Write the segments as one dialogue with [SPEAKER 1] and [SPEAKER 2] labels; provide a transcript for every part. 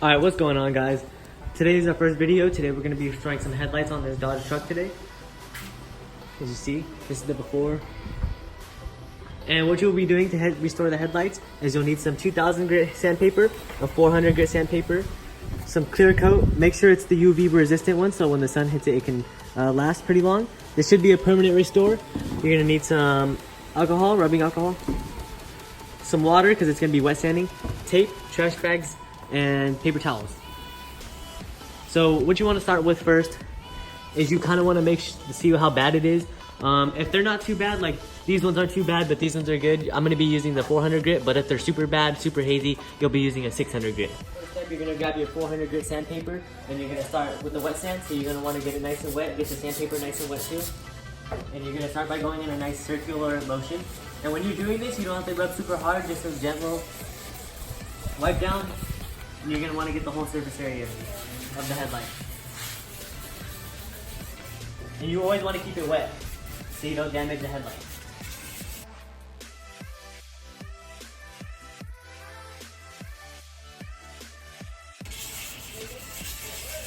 [SPEAKER 1] Alright, what's going on, guys? Today is our first video. Today we're going to be restoring some headlights on this Dodge truck today. As you see, this is the before. And what you'll be doing to restore the headlights is you'll need some 2000 grit sandpaper, a 400 grit sandpaper, some clear coat. Make sure it's the UV resistant one so when the sun hits it, it can last pretty long. This should be a permanent restore. You're going to need some alcohol, rubbing alcohol, some water because it's going to be wet sanding, tape, trash bags, and paper towels. So what you want to start with first is you kind of want to see how bad it is. If they're not too bad, like these ones aren't too bad, but these ones are good, I'm going to be using the 400 grit. But if they're super bad, super hazy, you'll be using a 600 grit. First step, you're going to grab your 400 grit sandpaper and you're going to start with the wet sand. So you're going to want to get it nice and wet, get the sandpaper nice and wet too. And you're going to start by going in a nice circular motion. And when you're doing this, you don't have to rub super hard, just a gentle wipe down. And you're going to want to get the whole surface area of the headlight. And you always want to keep it wet so you don't damage the headlight.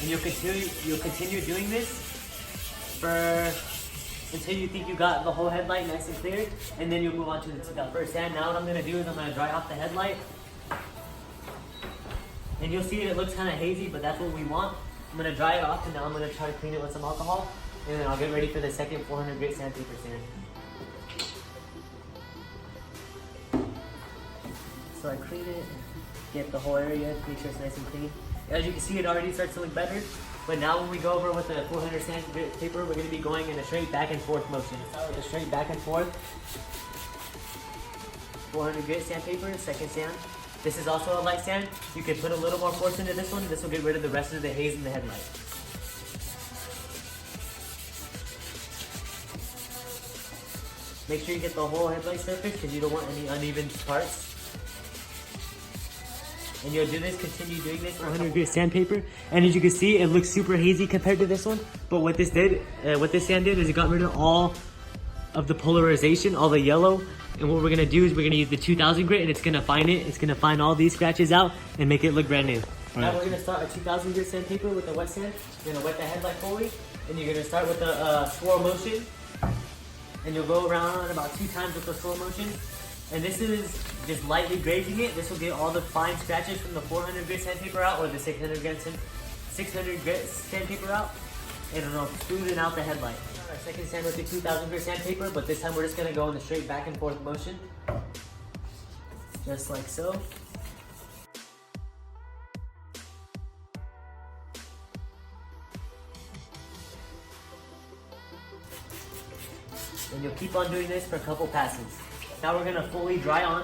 [SPEAKER 1] And you'll continue doing this until you think you got the whole headlight nice and clear, and then you'll move on to the 2000 first sand. Now what I'm going to do is I'm going to dry off the headlight. And you'll see it looks kind of hazy, but that's what we want. I'm going to dry it off, and now I'm going to try to clean it with some alcohol. And then I'll get ready for the second 400 grit sandpaper sand. So I clean it, get the whole area, make sure it's nice and clean. As you can see, it already starts to look better. But now when we go over with the 400 sandpaper, we're going to be going in a straight back and forth motion. Start with a straight back and forth. 400 grit sandpaper, second sand. This is also a light sand. You can put a little more force into this one. This will get rid of the rest of the haze in the headlight. Make sure you get the whole headlight surface because you don't want any uneven parts. And you'll do this, continue doing this. 400 grit sandpaper. And as you can see, it looks super hazy compared to this one. But what this sand did is it got rid of all of the polarization, all the yellow. And what we're gonna do is we're gonna use the 2000 grit and it's gonna find all these scratches out and make it look brand new. Now we're gonna start a 2000 grit sandpaper with the wet sand. You're gonna wet the headlight fully, and you're gonna start with a swirl motion. And you'll go around about 2 times with the swirl motion. And this is just lightly grazing it. This will get all the fine scratches from the 400 grit sandpaper out, or the 600 grit sandpaper out. And it'll smoothen out the headlight. Our second sand with the 2000 grit sandpaper, but this time we're just gonna go in the straight back and forth motion. Just like so. And you'll keep on doing this for a couple passes. Now we're gonna fully dry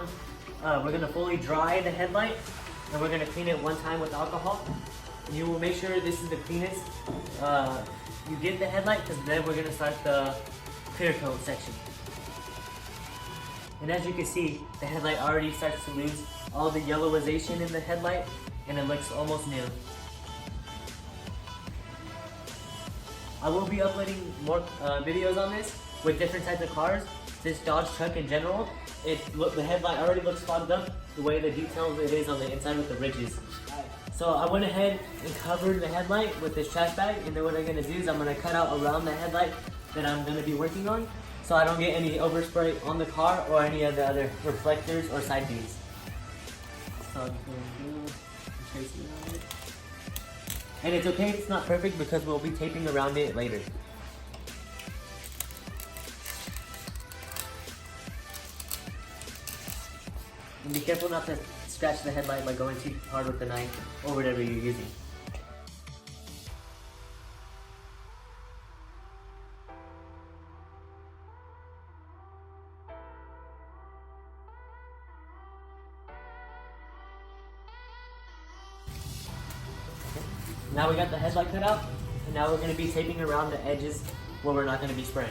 [SPEAKER 1] the headlight, and we're gonna clean it one time with alcohol. And you will make sure this is the cleanest you get the headlight, because then we're gonna start the clear coat section. And as you can see, the headlight already starts to lose all the yellowization in the headlight, and it looks almost new. I will be uploading more videos on this with different types of cars. This Dodge truck in general, the headlight already looks fogged up the way the details it is on the inside with the ridges. So I went ahead and covered the headlight with this trash bag, and then what I'm going to do is I'm going to cut out around the headlight that I'm going to be working on, so I don't get any overspray on the car or any of the other reflectors or side beams. So I'm just going to trace it around it. And it's okay if it's not perfect because we'll be taping around it later. And be careful not to scratch the headlight by going too hard with the knife or whatever you're using. Now we got the headlight cut out, and now we're going to be taping around the edges where we're not going to be spraying.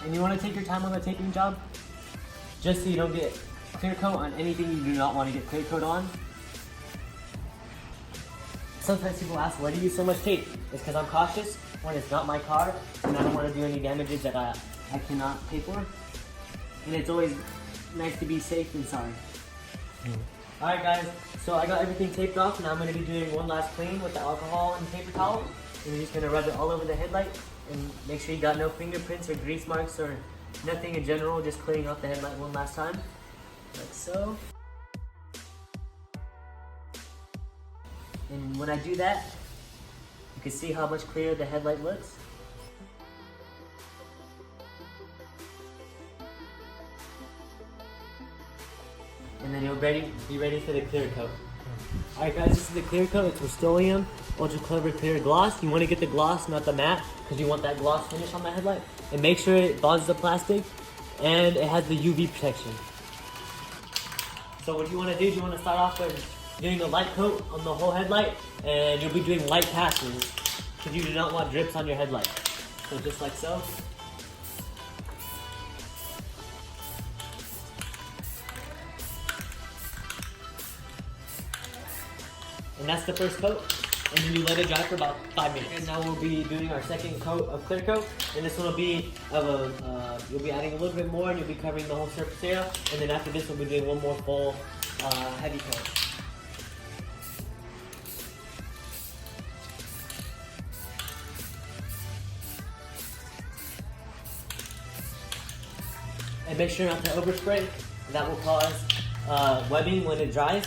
[SPEAKER 1] And you want to take your time on the taping job, just so you don't get clear coat on anything you do not want to get clear coat on. Sometimes people ask, why do you use so much tape? It's because I'm cautious when it's not my car, and I don't want to do any damages that I cannot pay for. And it's always nice to be safe than sorry. Alright guys, so I got everything taped off, and I'm going to be doing one last clean with the alcohol and paper towel. And we're just going to rub it all over the headlight and make sure you got no fingerprints or grease marks or nothing in general, just cleaning off the headlight one last time, like so. And when I do that, you can see how much clearer the headlight looks. And then you'll be ready for the clear coat. Alright guys, this is the clear coat. It's Rust-Oleum Ultra Clever Clear Gloss. You want to get the gloss, not the matte, because you want that gloss finish on the headlight. And make sure it bonds the plastic, and it has the UV protection. So what you want to do is you want to start off with doing a light coat on the whole headlight, and you'll be doing light passes, because you do not want drips on your headlight. So just like so. And that's the first coat, and then you let it dry for about 5 minutes. And now we'll be doing our second coat of clear coat, and this one will be you'll be adding a little bit more, and you'll be covering the whole surface area. And then after this, we'll be doing one more full heavy coat. And make sure not to overspray. That will cause webbing when it dries.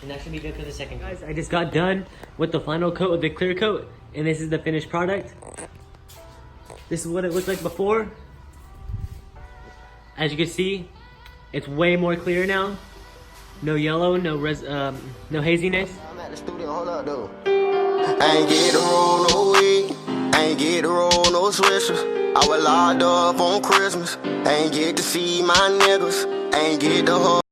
[SPEAKER 1] And that should be good for the second. Guys, I just got done with the final coat of the clear coat, and this is the finished product. This is what it looked like before. As you can see, it's way more clear now. No yellow, no haziness.
[SPEAKER 2] I'm at the studio, hold up though. I ain't get to roll no weed, I ain't get to roll no swishers. I was locked up on Christmas, I ain't get to see my niggas, I ain't get to hug.